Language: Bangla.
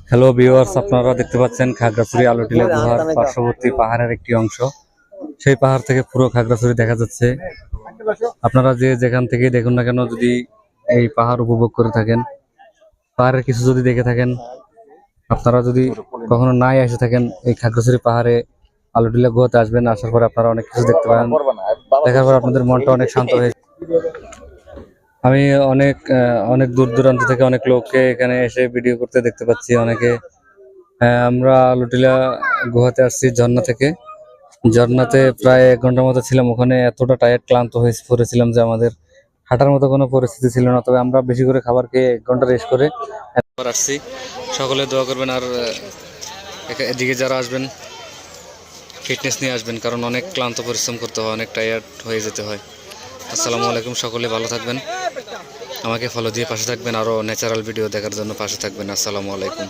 হ্যালো ভিউয়ার্স, আপনারা দেখতে পাচ্ছেন খাগড়াছড়ি আলুটিলা গুহার পার্শ্ববর্তী পাহাড়ের একটি অংশ। সেই পাহাড় থেকে পুরো খাগড়াছড়ি দেখা যাচ্ছে। আপনারা যে যেখান থেকে দেখুন না কেন, যদি এই পাহাড় উপভোগ করে থাকেন, পাহাড়ের কিছু যদি দেখে থাকেন, আপনারা যদি কখনো নাই এসে থাকেন এই খাগড়াছড়ি পাহাড়ে আলুটিলা গুহাতে আসবেন। আসার পরে আপনারা অনেক কিছু দেখতে পাবেন। দেখার পর আপনাদের মনটা অনেক শান্ত হয়ে। আমি অনেক দূর দূরান্ত থেকে অনেক লোককে এখানে এসে ভিডিও করতে দেখতে পাচ্ছি। অনেকে আমরা আলুটিলা গুহাতে আসছি ঝর্ণা থেকে। ঝর্ণাতে প্রায় 1 ঘন্টার মতো ছিলাম। ওখানে এতটা টায়ার্ড ক্লান্ত হয়ে পড়েছিলাম যে আমাদের হাঁটার মতো কোনো পরিস্থিতি ছিল না। তবে আমরা বেশি করে খাবার খেয়ে 1 ঘন্টা রেস্ট করে একবার আসছি। সকলে দোয়া করবেন, আর এদিকে যারা আসবেন ফিটনেস নিয়ে আসবেন, কারণ অনেক ক্লান্ত পরিশ্রম করতে হয়, অনেক টায়ার্ড হয়ে যেতে হয়। আসসালামু আলাইকুম, সকলে ভালো থাকবেন, আমাকে ফলো দিয়ে পাশে থাকবেন, আরও ন্যাচারাল ভিডিও দেখার জন্য পাশে থাকবেন। আসসালামু আলাইকুম।